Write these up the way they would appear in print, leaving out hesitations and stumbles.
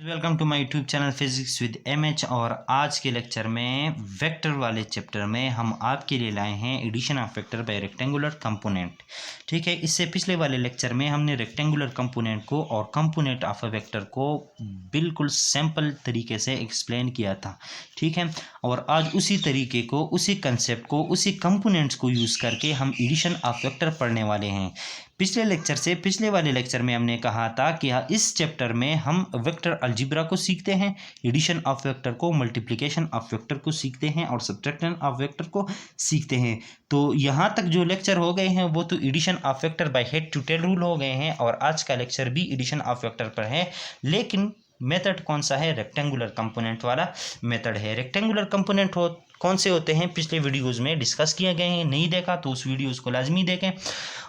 Welcome to my YouTube channel physics with MH. और आज के लेक्चर में वेक्टर वाले चैप्टर में हम आपके लिए लाए हैं addition of vector by rectangular component. ठीक है, इससे पिछले वाले लेक्चर में हमने रेक्टेंगुलर कंपोनेंट को और कंपोनेंट ऑफ अ वेक्टर को बिल्कुल सिंपल तरीके से एक्सप्लेन किया था। ठीक है, और आज उसी तरीके को, उसी कंसेप्ट को, उसी कंपोनेंट्स को यूज़ करके हम एडिशन ऑफ वेक्टर पढ़ने वाले हैं। पिछले वाले लेक्चर में हमने कहा था कि इस चैप्टर में हम वेक्टर अलजेब्रा को सीखते हैं, एडिशन ऑफ वेक्टर को, मल्टीप्लिकेशन ऑफ वेक्टर को सीखते हैं और सब्ट्रैक्शन ऑफ वेक्टर को सीखते हैं। तो यहाँ तक जो लेक्चर हो गए हैं वो तो addition of vector by head to tail rule हो गए हैं, और आज का लेक्चर भी एडिशन ऑफ वेक्टर पर है। लेकिन मेथड कौन सा है? रेक्टेंगुलर कंपोनेंट वाला मेथड है। रेक्टेंगुलर कंपोनेंट कौन से होते हैं पिछले वीडियोज़ में डिस्कस किए गए हैं। नहीं देखा तो उस वीडियोज़ को लाजमी देखें।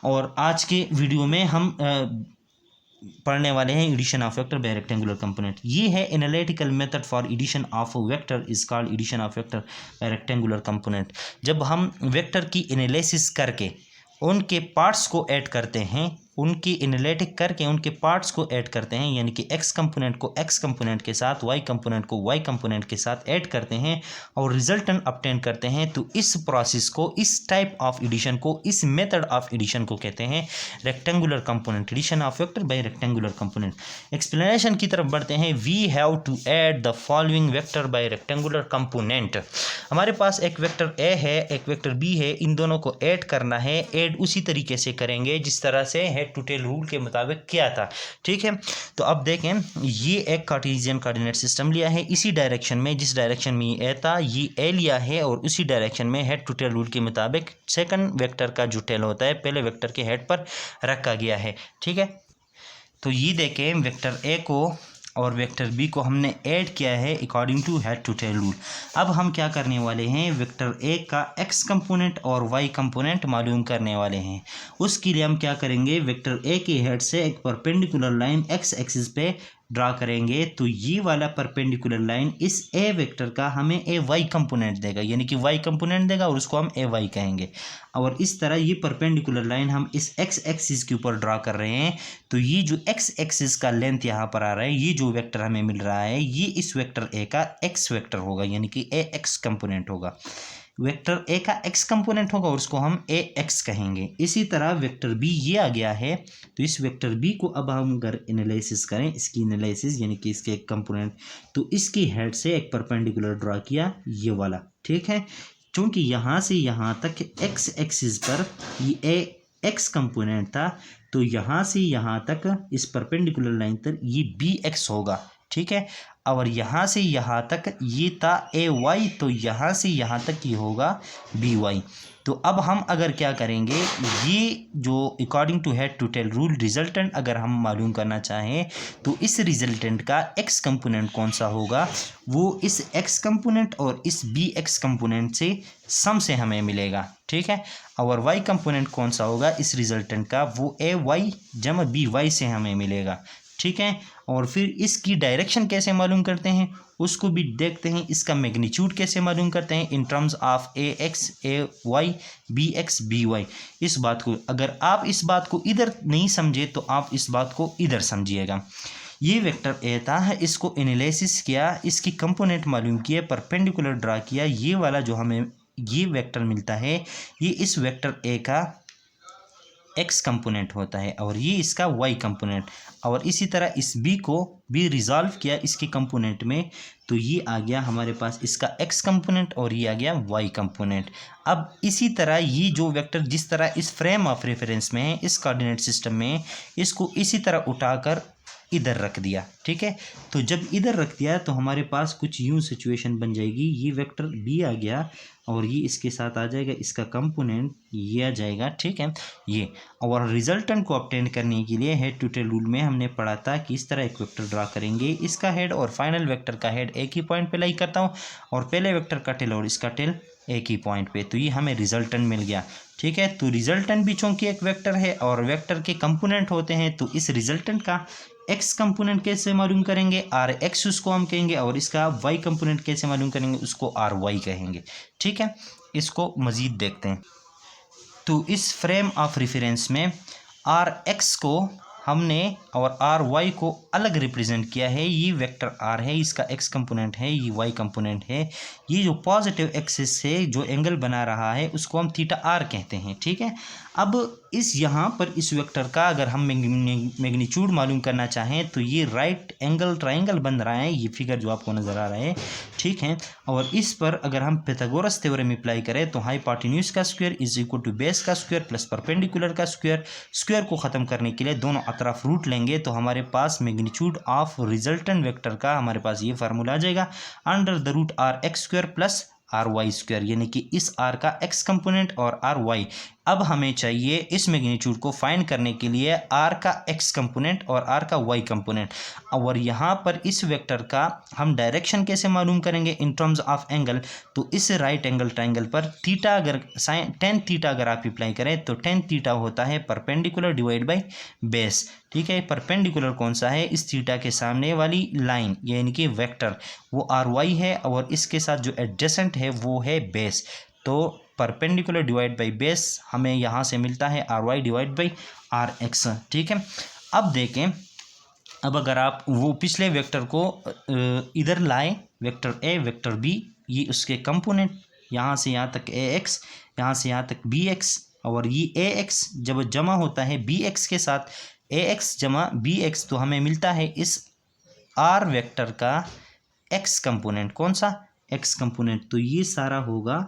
और आज के वीडियो में हम पढ़ने वाले हैं addition of vector by rectangular component. ये है analytical method for addition of vector is called addition of vector by rectangular component. जब हम वेक्टर की एनालिसिस करके उनके पार्ट्स को ऐड करते हैं, उनकी एनालिटिक करके उनके पार्ट्स को ऐड करते हैं, यानी कि एक्स कंपोनेंट को एक्स कंपोनेंट के साथ, वाई कंपोनेंट को वाई कंपोनेंट के साथ ऐड करते हैं और रिजल्टेंट ऑब्टेन करते हैं, तो इस प्रोसेस को, इस टाइप ऑफ एडिशन को, इस मेथड ऑफ एडिशन को कहते हैं rectangular component, addition of vector by rectangular component. Explanation की तरफ बढ़ते हैं। We have to add the following vector by rectangular component. हमारे पास एक वेक्टर ए है, एक वेक्टर बी है, इन दोनों को ऐड करना है। ऐड उसी तरीके से करेंगे जिस तरह से हेड टू टेल रूल के मुताबिक किया था। ठीक है, तो अब देखें, ये एक कार्टेशियन कोऑर्डिनेट सिस्टम लिया है, इसी डायरेक्शन में, जिस डायरेक्शन में ये था, ये ए लिया है, और उसी डायरेक्शन में हेड टू टेल रूल के मुताबिक सेकंड वेक्टर का जो टेल होता है पहले वेक्टर के हेड पर रखा गया है। ठीक है, तो ये देखें, वेक्टर ए को और वेक्टर बी को हमने ऐड किया है according to head to tail rule. अब हम क्या करने वाले हैं? वेक्टर ए का एक्स कंपोनेंट और वाई कंपोनेंट मालूम करने वाले हैं। उसके लिए हम क्या करेंगे? वेक्टर ए के हेड से एक परपेंडिकुलर लाइन एक्स एक्सिस पे ड्रा करेंगे, तो ये वाला परपेंडिकुलर लाइन इस ए वेक्टर का हमें ए वाई कंपोनेंट देगा, यानी कि वाई कंपोनेंट देगा, और उसको हम ए वाई कहेंगे। और इस तरह ये परपेंडिकुलर लाइन हम इस एक्स एक्सिस के ऊपर ड्रा कर रहे हैं, तो ये जो एक्स एक्सिस का लेंथ यहाँ पर आ रहा है, ये जो वेक्टर हमें मिल रहा है, ये इस वेक्टर ए का एक्स वेक्टर होगा, यानी कि ए एक्स कंपोनेंट होगा। वेक्टर ए का एक्स कंपोनेंट होगा और उसको हम ए एक्स कहेंगे। इसी तरह वेक्टर बी ये आ गया है, तो इस वेक्टर बी को अब हम अगर एनालिसिस करें, इसकी एनालिसिस यानी कि इसके एक कंपोनेंट, तो इसकी हेड से एक परपेंडिकुलर ड्रा किया, ये वाला। ठीक है, चूंकि यहाँ से यहाँ तक एक्स एक्सिस पर ये ए एक्स कंपोनेंट था, तो यहाँ से यहाँ तक इस परपेंडिकुलर लाइन तक ये बी एक्स होगा। ठीक है, और यहाँ से यहाँ तक ये था ए वाई, तो यहाँ से यहाँ तक ये होगा बी वाई। तो अब हम अगर क्या करेंगे, ये जो according to head to tail rule resultant अगर हम मालूम करना चाहें, तो इस रिजल्टेंट का एक्स कंपोनेंट कौन सा होगा, वो इस एक्स कंपोनेंट और इस बी एक्स कंपोनेंट से सम से हमें मिलेगा। ठीक है, और वाई कंपोनेंट कौन सा होगा इस रिजल्टेंट का, वो ए वाई जमा बी वाई से हमें मिलेगा। ठीक है, और फिर इसकी डायरेक्शन कैसे मालूम करते हैं उसको भी देखते हैं। इसका मैग्नीट्यूड कैसे मालूम करते हैं in terms of A x A y B x B y. इस बात को, अगर आप इस बात को इधर नहीं समझे तो आप इस बात को इधर समझिएगा। ये वेक्टर ए था, इसको एनालिसिस किया, इसकी कंपोनेंट मालूम किए, परपेंडिकुलर ड्रा किया, ये वाला जो हमें ये वेक्टर मिलता है, ये इस वेक्टर ए का एक्स कंपोनेंट होता है और ये इसका वाई कंपोनेंट। और इसी तरह इस बी को भी रिजॉल्व किया इसके कंपोनेंट में, तो ये आ गया हमारे पास इसका एक्स कंपोनेंट और ये आ गया वाई कंपोनेंट। अब इसी तरह ये जो वेक्टर जिस तरह इस फ्रेम ऑफ रेफरेंस में है, इस कोऑर्डिनेट सिस्टम में, इसको इसी तरह उठाकर इधर रख दिया। ठीक है, तो जब इधर रख दिया तो हमारे पास कुछ यूं सिचुएशन बन जाएगी। ये वेक्टर बी आ गया और ये इसके साथ आ जाएगा, इसका कंपोनेंट ये आ जाएगा। ठीक है, ये और रिजल्टेंट को ऑब्टेन करने के लिए हेड टू टेल रूल में हमने पढ़ा था कि इस तरह एक वेक्टर ड्रा करेंगे, इसका हेड और फाइनल वेक्टर का हेड एक ही पॉइंट पे लाई करता हूँ, और पहले वेक्टर का टेल और इसका टेल एक ही पॉइंट पे, तो ये हमें रिजल्टेंट मिल गया। ठीक है, तो रिजल्टेंट भी चूंकि एक वेक्टर है और वेक्टर के कंपोनेंट होते हैं, तो इस रिजल्टेंट का एक्स कंपोनेंट कैसे मालूम करेंगे, आर एक्स उसको हम कहेंगे, और इसका वाई कंपोनेंट कैसे मालूम करेंगे, उसको आर वाई कहेंगे। ठीक है, इसको मज़ीद देखते हैं। तो इस फ्रेम ऑफ रेफरेंस में आर एक्स को हमने और आर वाई को अलग रिप्रेजेंट किया है। ये वेक्टर आर है, इसका एक्स कंपोनेंट है, ये वाई कंपोनेंट है। ये जो पॉजिटिव एक्सिस से जो एंगल बना रहा है उसको हम थीटा आर कहते हैं, ठीक है। अब इस यहाँ पर इस वेक्टर का अगर हम मैग्नीट्यूड मालूम करना चाहें तो ये राइट एंगल ट्राइंगल बन रहा है, ये फिगर जो आपको नज़र आ रहा है, ठीक है। और इस पर अगर हम पाइथागोरस थ्योरम अप्लाई करें तो हाइपोटेन्यूज का square is equal to base का स्क्वायर प्लस परपेंडिकुलर का स्क्वायर। स्क्वायर को ख़त्म करने के लिए दोनों अतराफ रूट लेंगे तो हमारे पास मैग्नीट्यूड ऑफ रिजल्टेंट वेक्टर का हमारे पास ये फार्मूला आ जाएगा, under the root R x square plus R y square, यानी कि इस आर का एक्स कंपोनेंट और आर वाई। अब हमें चाहिए इस मैग्नीट्यूड को फाइंड करने के लिए आर का एक्स कंपोनेंट और आर का वाई कंपोनेंट। और यहाँ पर इस वेक्टर का हम डायरेक्शन कैसे मालूम करेंगे इन टर्म्स ऑफ एंगल, तो इस राइट एंगल ट्राइंगल पर थीटा अगर साइन टेन थीटा अगर आप अप्लाई करें तो टेन थीटा होता है परपेंडिकुलर डिवाइड बाई बेस, ठीक है। परपेंडिकुलर कौन सा है, इस थीटा के सामने वाली लाइन यानी कि वेक्टर वो आर वाई है और इसके साथ जो एडजेसेंट है वो है बेस। तो परपेंडिकुलर डिवाइड बाई बेस हमें यहाँ से मिलता है R Y divide by R x, ठीक है। अब देखें, अब अगर आप वो पिछले वेक्टर को इधर लाएं, वेक्टर ए वेक्टर बी, ये उसके कंपोनेंट यहाँ से यहाँ तक ए एक्स, यहाँ से यहाँ तक बी एक्स, और ये ए एक्स जब जमा होता है बी एक्स के साथ, ए एक्स जमा बी एक्स, तो हमें मिलता है इस आर वेक्टर का एक्स कंपोनेंट। कौन सा, एक्स कंपोनेंट। तो ये सारा होगा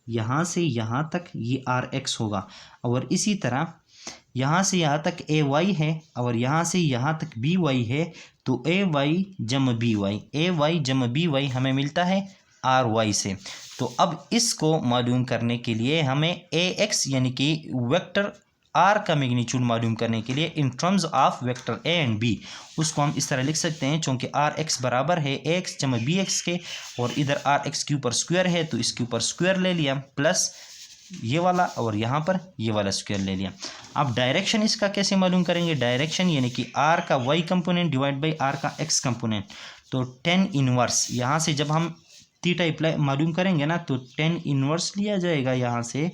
यहाँ से यहाँ तक ये आर एक्स होगा, और इसी तरह यहाँ से यहाँ तक ए वाई है और यहाँ से यहाँ तक बी वाई है, तो ए वाई जम बी वाई, ए वाई जम बी वाई हमें मिलता है आर वाई से। तो अब इसको मालूम करने के लिए हमें ए एक्स यानी कि वेक्टर आर का मैग्नीट्यूड मालूम करने के लिए in terms of vector A and B, उसको हम इस तरह लिख सकते हैं, चूँकि आर एक्स बराबर है ए एक्स जमा बी एक्स के, और इधर आर एक्स के ऊपर स्क्वायर है तो इसके ऊपर स्क्वायर ले लिया प्लस ये वाला, और यहाँ पर ये वाला स्क्वायर ले लिया। अब डायरेक्शन इसका कैसे मालूम करेंगे, डायरेक्शन यानी कि आर का y component divide by R का एक्स कंपोनेंट। तो टेन इनवर्स यहाँ से जब हम थीटा अप्लाई मालूम करेंगे ना तो टेन इनवर्स लिया जाएगा यहाँ से,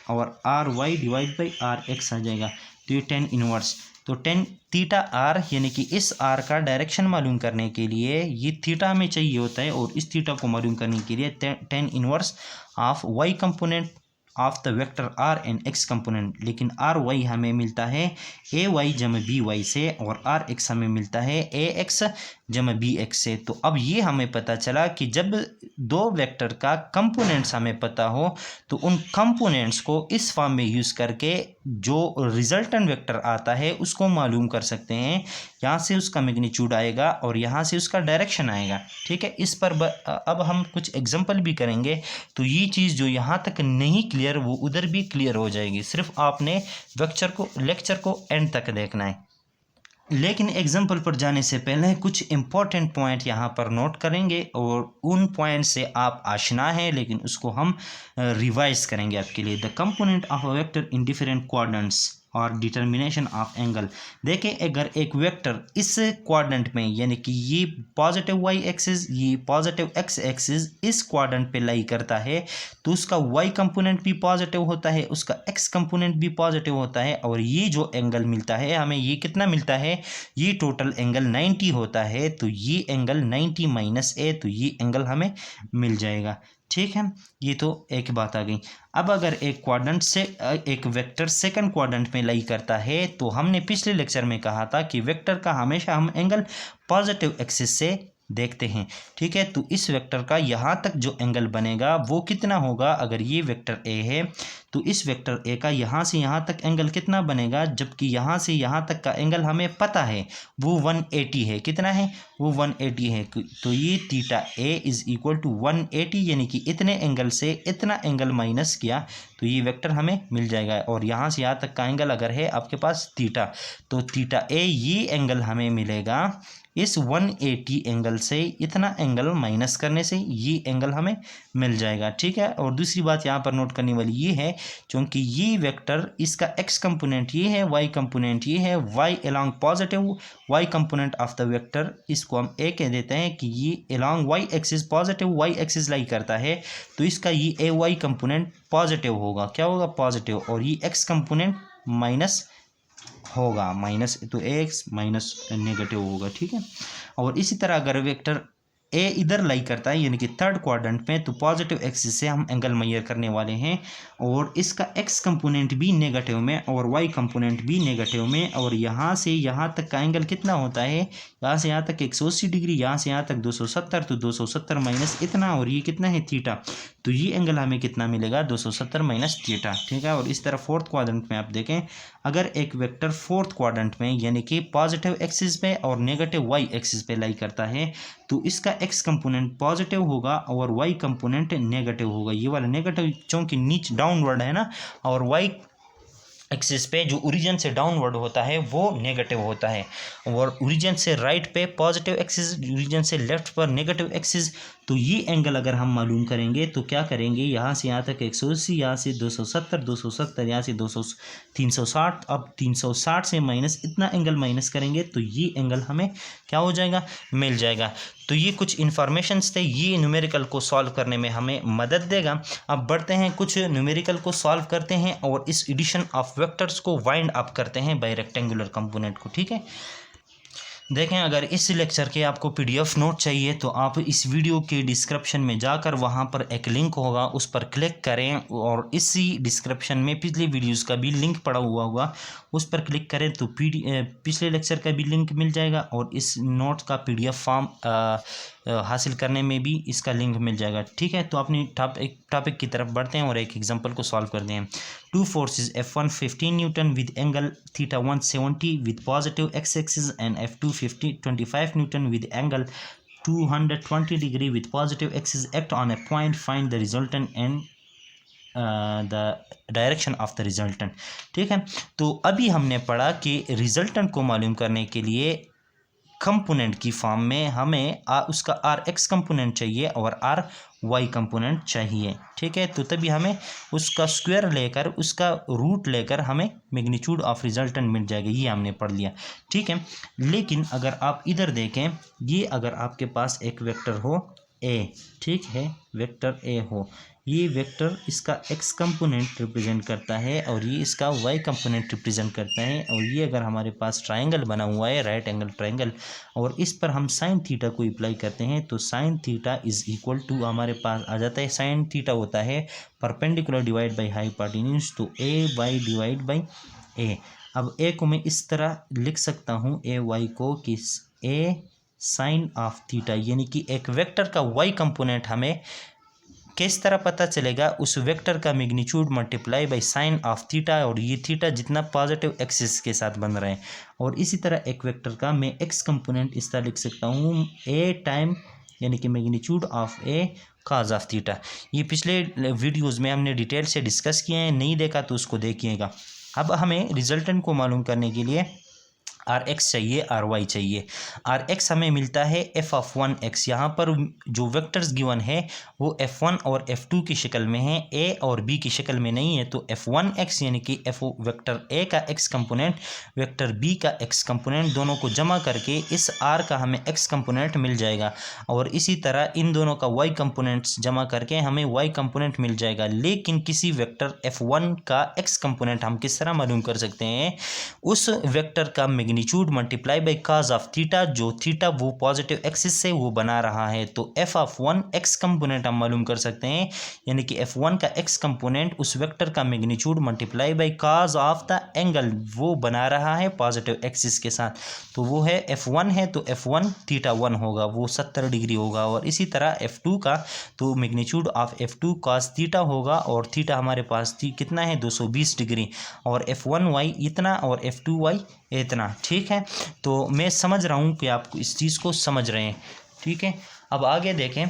और R Y divide by R X आ जाएगा, तो ये टेन इनवर्स। तो टेन थीटा आर यानी कि इस आर का डायरेक्शन मालूम करने के लिए ये थीटा हमें चाहिए होता है, और इस थीटा को मालूम करने के लिए tan inverse of y component of the vector R and x component. लेकिन आर वाई हमें मिलता है ए वाई जम बी वाई से, और आर एक्स हमें मिलता है ए एक्स जम बी एक्स से। तो अब ये हमें पता चला कि जब दो वेक्टर का कंपोनेंट्स हमें पता हो तो उन कंपोनेंट्स को इस फॉर्म में यूज़ करके जो रिजल्टेंट वेक्टर आता है उसको मालूम कर सकते हैं। यहाँ से उसका मैग्नीट्यूड आएगा और यहाँ से उसका डायरेक्शन आएगा, ठीक है। इस पर अब हम कुछ एग्जांपल भी करेंगे, तो ये चीज़ जो यहाँ तक नहीं क्लियर वो उधर भी क्लियर हो जाएगी। सिर्फ आपने लेक्चर को एंड तक देखना है। लेकिन एग्जाम्पल पर जाने से पहले कुछ इंपॉर्टेंट पॉइंट यहाँ पर नोट करेंगे, और उन पॉइंट से आप आशना हैं लेकिन उसको हम रिवाइज करेंगे आपके लिए। The component of a vector in different quadrants और डिटर्मिनेशन ऑफ एंगल। देखें, अगर एक वेक्टर इस क्वाड्रेंट में यानी कि ये पॉजिटिव वाई एक्सिस, ये पॉजिटिव एक्स एक्सिस इस क्वाड्रेंट पे लाई करता है तो उसका वाई कंपोनेंट भी पॉजिटिव होता है, उसका एक्स कंपोनेंट भी पॉजिटिव होता है, और ये जो एंगल मिलता है हमें, ये कितना मिलता है, ये टोटल एंगल 90 होता है। तो ये एंगल 90 माइनस ए, तो ये एंगल हमें मिल जाएगा, ठीक है। ये तो एक बात आ गई। अब अगर एक क्वाड्रेंट से एक वेक्टर सेकंड क्वाड्रेंट में लाई करता है तो हमने पिछले लेक्चर में कहा था कि वेक्टर का हमेशा हम एंगल पॉजिटिव एक्सिस से देखते हैं, ठीक है। तो इस वेक्टर का यहाँ तक जो एंगल बनेगा वो कितना होगा, अगर ये वेक्टर ए है तो इस वेक्टर ए का यहाँ से यहाँ तक एंगल कितना बनेगा, जबकि यहाँ से यहाँ तक का एंगल हमें पता है वो 180 है। कितना है, वो 180 है। तो ये theta A is equal to 180, यानी कि इतने एंगल से इतना एंगल माइनस किया तो ये वेक्टर हमें मिल जाएगा। और यहाँ से यहाँ तक का एंगल अगर है आपके पास थीटा, तो थीटा ए ये एंगल हमें मिलेगा इस 180 एंगल से, इतना एंगल माइनस करने से ये एंगल हमें मिल जाएगा, ठीक है। और दूसरी बात यहाँ पर नोट करने वाली ये है, क्योंकि ये वेक्टर इसका एक्स कंपोनेंट ये है, वाई कंपोनेंट ये है, y along positive y component of the vector, इसको हम ए कह देते हैं कि ये along y axis positive y axis lie करता है, तो इसका ये ए वाई कंपोनेंट पॉजिटिव होगा। क्या होगा, पॉजिटिव। और ये एक्स कंपोनेंट माइनस होगा, माइनस तो एक्स माइनस नेगेटिव होगा, ठीक है। और इसी तरह अगर वेक्टर ए इधर लाई करता है यानी कि थर्ड क्वाड्रेंट में, तो पॉजिटिव एक्सिस से हम एंगल मेजर करने वाले हैं और इसका एक्स कंपोनेंट भी नेगेटिव में और वाई कंपोनेंट भी नेगेटिव में, और यहाँ से यहाँ तक का एंगल कितना होता है, यहाँ से यहाँ तक 180 डिग्री, यहाँ से यहाँ तक 270, तो 270 माइनस इतना, और ये कितना है थीटा, तो ये एंगल हमें कितना मिलेगा 270 माइनस थीटा, ठीक है। और इस तरह फोर्थ क्वाड्रेंट में आप देखें, अगर एक वेक्टर फोर्थ क्वाड्रेंट में यानी कि पॉजिटिव एक्सिस पे और नेगेटिव वाई एक्सिस पे लाई करता है, तो इसका एक्स कंपोनेंट पॉजिटिव होगा और वाई कंपोनेंट नेगेटिव होगा। ये वाला नेगेटिव चूंकि नीचे डाउनवर्ड है ना, और वाई एक्सिस पे जो ओरिजिन से डाउनवर्ड होता है वो नेगेटिव होता है, और ओरिजिन से राइट पे पॉजिटिव एक्सिस, ओरिजिन से लेफ्ट पर नेगेटिव एक्सिस। तो ये एंगल अगर हम मालूम करेंगे तो क्या करेंगे, यहाँ से यहाँ तक 180, यहाँ से 270 यहाँ से 360, अब 360 से माइनस इतना एंगल माइनस करेंगे तो ये एंगल हमें क्या हो जाएगा, मिल जाएगा। तो ये कुछ इन्फॉर्मेशंस थे, ये न्यूमेरिकल को सॉल्व करने में हमें मदद देगा। अब बढ़ते हैं, कुछ न्यूमेरिकल को सॉल्व करते हैं और इस एडिशन ऑफ वेक्टर्स को वाइंड अप करते हैं बाय रेक्टेंगुलर कंपोनेंट को, ठीक है। देखें, अगर इस लेक्चर के आपको पीडीएफ नोट चाहिए तो आप इस वीडियो के डिस्क्रिप्शन में जाकर वहां पर एक लिंक होगा, उस पर क्लिक करें, और इसी डिस्क्रिप्शन में पिछले वीडियोस का भी लिंक पड़ा हुआ होगा, उस पर क्लिक करें तो पिछले लेक्चर का भी लिंक मिल जाएगा, और इस नोट का पीडीएफ फॉर्म हासिल करने में भी इसका लिंक मिल जाएगा, ठीक है। तो अपनी टॉपिक की तरफ बढ़ते हैं और एक एग्जांपल को सॉल्व करते हैं। Two forces F1 15 Newton with angle theta 170 with positive x axis and F2 25 Newton with angle 220 degree with positive axis act on A point, find the resultant and the direction of the resultant, ठीक है। तो अभी हमने पढ़ा कि resultant को मालूम करने के लिए कंपोनेंट की फॉर्म में हमें उसका आर एक्स कंपोनेंट चाहिए और आर वाई कंपोनेंट चाहिए, ठीक है। तो तभी हमें उसका स्क्वायर लेकर, उसका रूट लेकर हमें मैग्नीट्यूड ऑफ रिजल्टेंट मिल जाएगा, ये हमने पढ़ लिया, ठीक है। लेकिन अगर आप इधर देखें, ये अगर आपके पास एक वेक्टर हो ए, ठीक है, वेक्टर ए हो, ये वेक्टर इसका एक्स कंपोनेंट रिप्रेजेंट करता है और ये इसका वाई कंपोनेंट रिप्रेजेंट करता है, और ये अगर हमारे पास ट्रायंगल बना हुआ है, राइट एंगल ट्रायंगल, और इस पर हम साइन थीटा को अप्लाई करते हैं, तो sine theta is equal to हमारे पास आ जाता है, साइन थीटा होता है परपेंडिकुलर डिवाइड बाई हाइपोटेन्यूज, तो ए वाई डिवाइड बाई ए। अब ए को मैं इस तरह लिख सकता हूँ, ए वाई को, कि ए साइन ऑफ थीटा, यानी कि एक वेक्टर का वाई कंपोनेंट हमें किस तरह पता चलेगा, उस वेक्टर का magnitude multiply by sine of theta, और ये थीटा जितना पॉजिटिव एक्सिस के साथ बन रहे हैं। और इसी तरह एक वेक्टर का मैं एक्स कंपोनेंट इस तरह लिख सकता हूँ, ए टाइम यानी कि magnitude of A cause of theta. ये पिछले वीडियोज़ में हमने डिटेल से डिस्कस किए हैं, नहीं देखा तो उसको देखिएगा। अब हमें रिजल्टेंट को मालूम करने के लिए आर एक्स चाहिए, आर वाई चाहिए। आर एक्स हमें मिलता है एफ ऑफ 1x, यहाँ पर जो वेक्टर्स गिवन है वो F1 और F2 की शक्ल में है, A और B की शक्ल में नहीं है। तो F1x यानी कि F वेक्टर A का x कंपोनेंट, वेक्टर B का x कंपोनेंट, दोनों को जमा करके इस R का हमें x कंपोनेंट मिल जाएगा, और इसी तरह इन दोनों का y कंपोनेंट्स जमा करके हमें y कंपोनेंट मिल जाएगा। लेकिन किसी वेक्टर F1 का x कंपोनेंट हम किस तरह मालूम कर सकते हैं, उस वेक्टर का magnitude multiply by cos of theta, जो थीटा वो पॉजिटिव एक्सिस से वो बना रहा है, तो एफ ऑफ 1 एक्स कंपोनेंट हम मालूम कर सकते हैं, यानी कि F1 का एक्स कंपोनेंट उस वेक्टर का magnitude multiply by cos of the angle वो बना रहा है पॉजिटिव एक्सिस के साथ, तो वो है F1 है, तो F1 थीटा 1 होगा, वो 70 डिग्री होगा। और इसी तरह F2 का तो magnitude of F2 cos theta होगा, और थीटा हमारे पास कितना है 220 डिग्री, और F1y इतना और F2y इतना, ठीक है। तो मैं समझ रहा हूँ कि आप इस चीज़ को समझ रहे हैं, ठीक है। अब आगे देखें,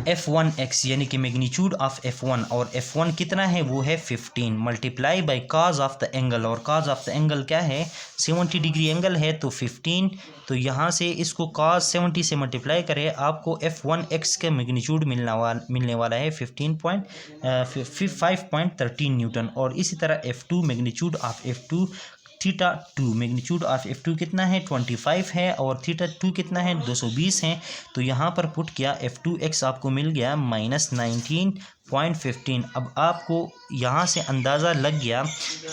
F1x यानी कि मैग्नीट्यूड ऑफ F1, और F1 कितना है वो है 15 multiply by cause of the angle, और कॉज ऑफ द एंगल क्या है 70 डिग्री एंगल है, तो 15, तो यहाँ से इसको कॉस 70 से मल्टीप्लाई करें, आपको F1x के मैग्नीट्यूड मिलने वाला है 5.13 न्यूटन। और इसी तरह F2 magnitude of F2 theta 2, magnitude of F2 कितना है 25 है और थीटा 2 कितना है 220 है। तो यहाँ पर पुट किया F2x आपको मिल गया -19.15। अब आपको यहाँ से अंदाज़ा लग गया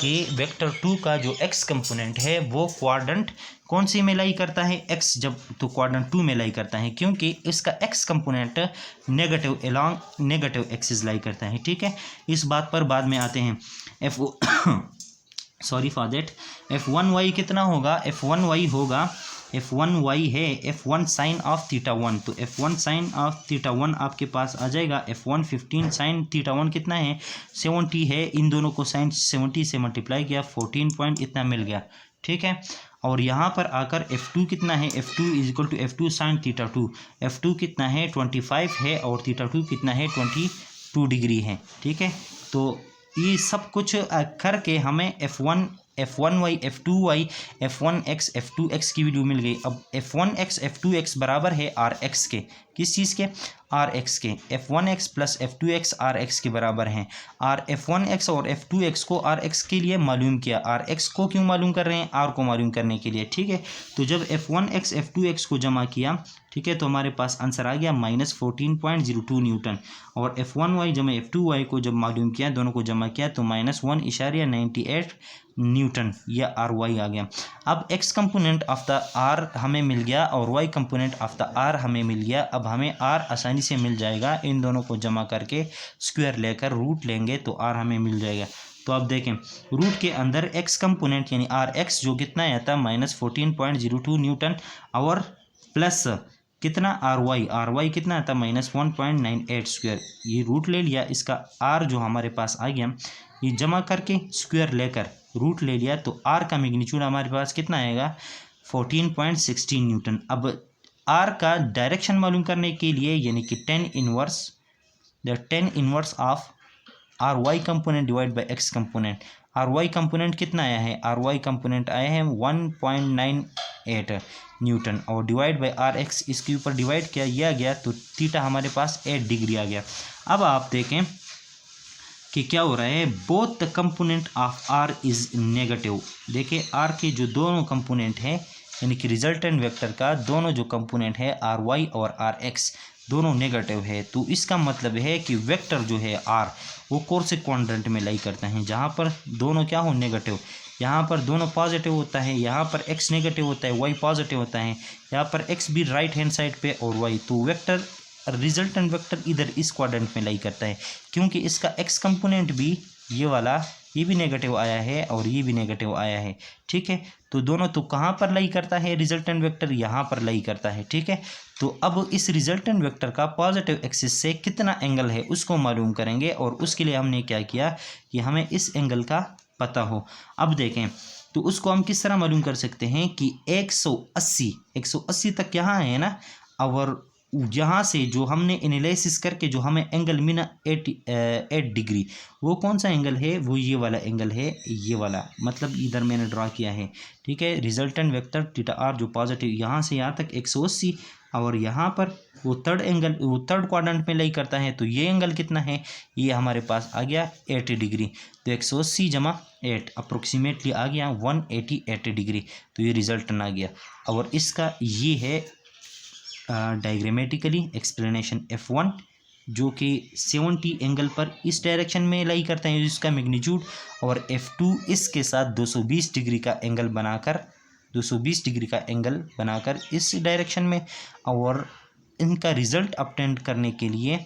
कि वेक्टर 2 का जो x कंपोनेंट है वो क्वाड्रेंट कौन सी में लाई करता है, x जब तो क्वाड्रेंट 2 में लाई करता है, क्योंकि इसका x component negative along negative axis lie करता है। ठीक है, इस बात पर बाद में आते हैं। सॉरी फॉर दैट, F1y कितना होगा, F1y होगा, F1y है F1 साइन ऑफ थीटा 1, तो F1 साइन ऑफ थीटा 1 आपके पास आ जाएगा। F1 15 साइन थीटा 1 कितना है 70 है, इन दोनों को साइन 70 से मल्टीप्लाई किया 14 पॉइंट इतना मिल गया। ठीक है, और यहाँ पर आकर F2 कितना है, F2 is equal to F2 sine theta 2, F2 कितना है 25 है और थीटा 2 कितना है 22 डिग्री है। ठीक है, तो ये सब कुछ करके हमें F1y F2y F1x F2x की वैल्यू मिल गई। अब F1x F2x बराबर है Rx के, किस चीज़ के, Rx के। F1x प्लस F2x Rx के बराबर हैं। F1x और F2x को Rx के लिए मालूम किया, Rx को क्यों मालूम कर रहे हैं, R को मालूम करने के लिए। ठीक है, तो जब F1x F2x को जमा किया, ठीक है, तो हमारे पास आंसर आ गया -14.02 न्यूटन। और F1y जब F2y को जब मालूम किया, दोनों को जमा किया तो -1.98 न्यूटन, या RY आ गया। अब x component of the R हमें मिल गया और y component of the R हमें मिल गया। अब हमें R आसानी से मिल जाएगा, इन दोनों को जमा करके स्क्वायर लेकर रूट लेंगे तो R हमें मिल जाएगा। तो अब देखें, रूट के अंदर x कंपोनेंट यानी Rx जो कितना आया था -14.02 न्यूटन और प्लस कितना RY कितना था -1.98 स्क्वायर, ये रूट ले लिया, इसका R जो हमारे पास आ गया, ये जमा करके स्क्वायर लेकर रूट ले लिया, तो R का मैग्नीट्यूड हमारे पास कितना आएगा 14.16 न्यूटन। अब R का डायरेक्शन मालूम करने के लिए यानी कि tan inverse of RY component divide by X component, RY component कितना आया है, RY कंपोनेंट आया है 1.98 न्यूटन और डिवाइड बाय RX, इसके ऊपर डिवाइड किया गया तो थीटा हमारे पास 8 डिग्री आ गया। अब आप देखें कि क्या हो रहा है, both the component of R is negative. देखिए R के जो दोनों कंपोनेंट हैं यानी कि रिजल्टेंट वेक्टर का दोनों जो कंपोनेंट है RY और RX दोनों नेगेटिव है, तो इसका मतलब है कि वेक्टर जो है R वो कौन से क्वाड्रेंट में लाई करता है, जहाँ पर दोनों क्या हो नेगेटिव, यहाँ पर दोनों पॉजिटिव होता है, यहाँ पर x नेगेटिव होता है, y पॉजिटिव होता है, यहाँ पर x भी राइट हैंड साइड पे और y, तो वेक्टर रिजल्टेंट वेक्टर इधर इस क्वाड्रेंट में लाई करता है, क्योंकि इसका x कंपोनेंट भी ये वाला ये भी नेगेटिव आया है और ये भी नेगेटिव आया है। ठीक है, तो दोनों तो कहाँ पर लाई करता है रिजल्टेंट वेक्टर, यहाँ पर लाई करता है। ठीक है, तो अब इस रिजल्टेंट वेक्टर का पॉजिटिव एक्सिस से कितना एंगल है उसको मालूम करेंगे और उसके लिए हमने क्या किया कि हमें इस एंगल का पता हो। अब देखें तो उसको हम किस तरह मालूम कर सकते हैं कि 180 तक यहाँ है ना, और यहाँ से जो हमने एनालिसिस करके जो हमें एंगल मिला 8 डिग्री, वो कौन सा एंगल है, वो ये वाला एंगल है, ये वाला, मतलब इधर मैंने ड्रा किया है। ठीक है, रिजल्टेंट वेक्टर थीटा R जो पॉजिटिव यहाँ से यहाँ तक 180 और यहाँ पर वो थर्ड क्वाड्रेंट में लाई करता है, तो ये एंगल कितना है, ये हमारे पास आ गया 80 डिग्री। तो 180 जमा 8 अप्रोक्सीमेटली आ गया 188 डिग्री, तो ये रिजल्टेंट आ गया। और इसका ये है डायग्रामेटिकली एक्सप्लेनेशन F1 जो कि 70 एंगल पर इस डायरेक्शन में लाई करते हैं इसका मैग्नीट्यूड, और F2 इसके साथ 220 डिग्री का एंगल बनाकर इस डायरेक्शन में, और इनका रिज़ल्ट ऑब्टेन करने के लिए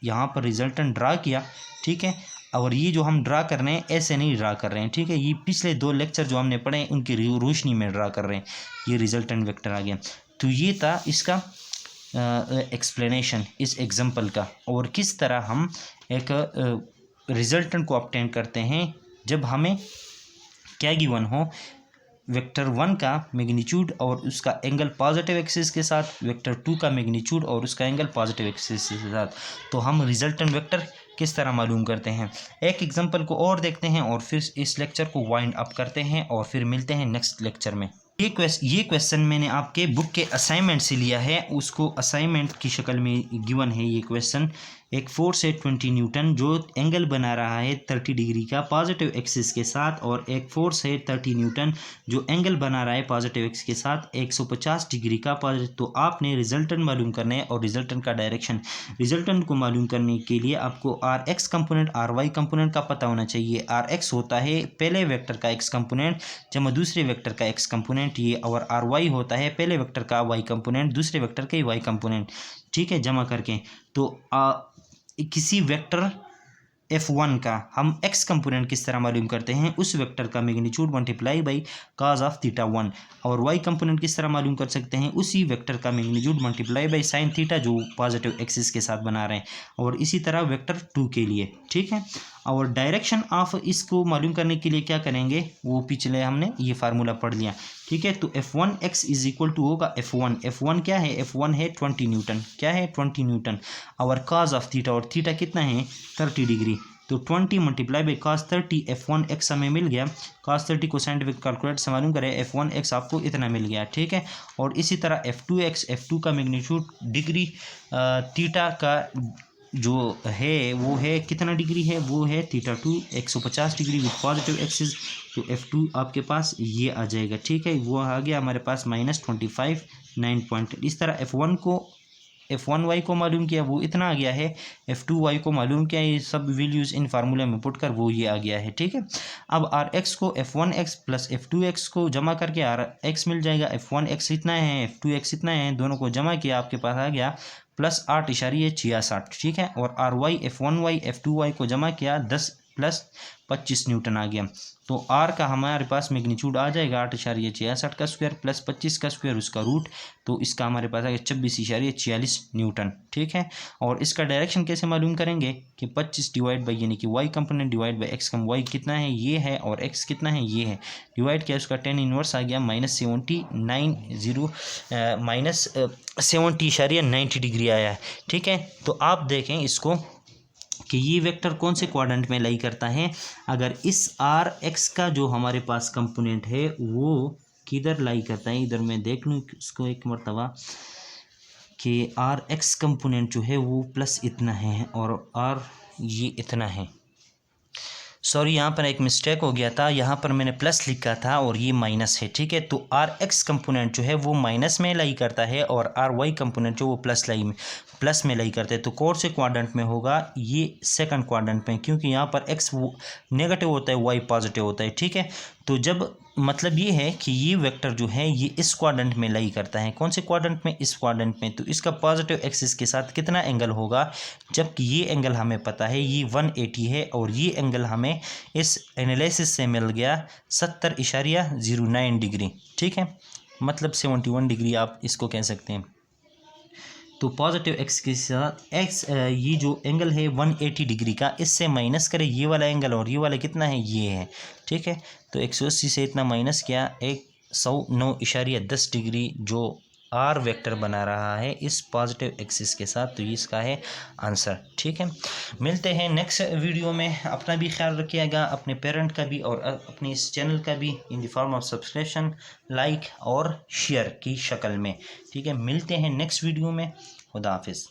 यहाँ पर रिजल्टेंट ड्रा किया। ठीक है, और ये जो हम ड्रा कर रहे हैं ऐसे नहीं ड्रा कर रहे हैं, ठीक है, ये पिछले 2 लेक्चर जो हमने पढ़े हैं उनकी रोशनी में ड्रा कर रहे हैं, ये रिजल्टेंट वेक्टर आ गया। तो ये था इसका एक्सप्लेनेशन इस एग्जाम्पल का, और किस तरह हम एक रिजल्टेंट को ऑब्टेन करते हैं जब हमें क्या गिवन हो, वेक्टर 1 का मैग्नीट्यूड और उसका एंगल पॉजिटिव एक्सिस के साथ, वेक्टर 2 का मैग्नीट्यूड और उसका एंगल पॉजिटिव एक्सिस के साथ, तो हम रिजल्टेंट वेक्टर किस तरह मालूम करते हैं। एक एग्जांपल को और देखते हैं और फिर इस लेक्चर को वाइंड अप करते हैं और फिर मिलते हैं नेक्स्ट लेक्चर में। ये क्वेश्चन मैंने आपके बुक के असाइनमेंट से लिया है, उसको असाइनमेंट की शक्ल में गिवन है ये क्वेश्चन। एक फोर्स है 20 न्यूटन जो एंगल बना रहा है 30 डिग्री का पॉजिटिव एक्सिस के साथ, और एक फोर्स है 30 न्यूटन जो एंगल बना रहा है पॉजिटिव एक्सिस के साथ 150 डिग्री का पॉजिटिव। तो आपने रिजल्टेंट मालूम करना है और रिजल्टेंट का डायरेक्शन। रिजल्टेंट को मालूम करने के लिए आपको R x component R y component का पता होना चाहिए। आर एक्स होता है पहले वेक्टर का एक्स कंपोनेंट जमा दूसरे वेक्टर का एक्स कंपोनेंट ये, और आर वाई होता है पहले वेक्टर का वाई कंपोनेंट दूसरे वेक्टर का वाई कंपोनेंट, ठीक है, जमा करके। तो किसी वेक्टर f1 का हम x कंपोनेंट किस तरह मालूम करते हैं, उस वेक्टर का magnitude multiply by cos of theta 1, और y कंपोनेंट किस तरह मालूम कर सकते हैं, उसी वेक्टर का magnitude multiply by sine theta जो पॉजिटिव एक्सिस के साथ बना रहे हैं, और इसी तरह वेक्टर 2 के लिए, ठीक है। और डायरेक्शन ऑफ इसको मालूम करने के लिए क्या करेंगे, वो पिछले हमने ये फार्मूला पढ़ लिया, ठीक है। तो f1x इज इक्वल टू होगा f1 क्या है, f1 है 20 न्यूटन, क्या है 20 न्यूटन, और cos ऑफ थीटा, और थीटा कितना है 30 डिग्री, तो 20 मल्टीप्लाई बाई cos 30 f1x हमें मिल गया। cos 30 को साइंटिफिक कैलकुलेटर से मालूम करें f1x आपको इतना मिल गया, ठीक है। और इसी तरह f2 का मैग्नीट्यूड डिग्री थीटा का जो है वो है कितना डिग्री है, वो है theta 2 150 degree with positive axis. तो f2 आपके पास ये आ जाएगा, ठीक है, वो आ गया हमारे पास -25 9 पॉइंट। इस तरह f1y को मालूम किया, वो इतना आ गया है, f2y को मालूम किया, ये सब वैल्यूज़ इन फार्मूले में पुट कर वो ये आ गया है, ठीक है। अब rx को f1x प्लस f2x को जमा करके rx मिल जाएगा, f1x इतना है f2x इतना है, दोनों को जमा किया आपके पास आ गया +8.66, ठीक है। और ry f1y f2y को जमा किया 10 + 25 न्यूटन आ गया। तो r का हमारे पास मैग्नीट्यूड आ जाएगा 8.66 का स्क्वायर प्लस 25 का स्क्वायर उसका रूट, तो इसका हमारे पास आ गया 26.46 न्यूटन, ठीक है। और इसका डायरेक्शन कैसे मालूम करेंगे कि 25 डिवाइड बाई यानी कि y component divide by x y कितना है ये है, और x कितना है ये है, डिवाइड किया उसका 10 इनवर्स आ गया -70.90 डिग्री आया है, ठीक है। तो आप देखें इसको कि ये वेक्टर कौन से क्वाड्रेंट में लाई करता है। अगर इस आर एक्स का जो हमारे पास कंपोनेंट है वो किधर लाई करता है, इधर मैं देख लूँ इसको एक मरतबा कि आर एक्स कंपोनेंट जो है वो प्लस इतना है और आर ये इतना है। सॉरी, यहाँ पर एक मिस्टेक हो गया था, यहाँ पर मैंने प्लस लिखा था और ये माइनस है, ठीक है। तो आर एक्स कंपोनेंट जो है वो माइनस में लाई करता है और आर वाई कंपोनेंट जो वो प्लस में लाई करते हैं। तो कौन से क्वाड्रेंट में होगा, ये सेकंड क्वाड्रेंट में, क्योंकि यहाँ पर एक्स नेगेटिव होता है वाई पॉजिटिव होता है, ठीक है। तो जब मतलब ये है कि ये वेक्टर जो है ये इस क्वाड्रेंट में लाई करता है, कौन से क्वाड्रेंट में, इस क्वाड्रेंट में। तो इसका पॉजिटिव एक्सिस के साथ कितना एंगल होगा, जबकि ये एंगल हमें पता है ये 180 है, और ये एंगल हमें इस एनालिसिस से मिल गया 70.09 डिग्री, ठीक है, मतलब 71 डिग्री आप इसको कह सकते हैं। तो पॉजिटिव एक्स के साथ ये जो एंगल है 180 डिग्री का, इससे माइनस करें ये वाला एंगल, और ये वाला कितना है, ये है, ठीक है। तो 180 से इतना माइनस किया 109.10 डिग्री जो आर वेक्टर बना रहा है इस पॉजिटिव एक्सिस के साथ। तो ये इसका है आंसर, ठीक है। मिलते हैं नेक्स्ट वीडियो में, अपना भी ख्याल रखिएगा, अपने पेरेंट का भी और अपने इस चैनल का भी, in the form of subscription, like और शेयर की शक्ल में, ठीक है। मिलते हैं नेक्स्ट वीडियो में, खुदा हाफिज़।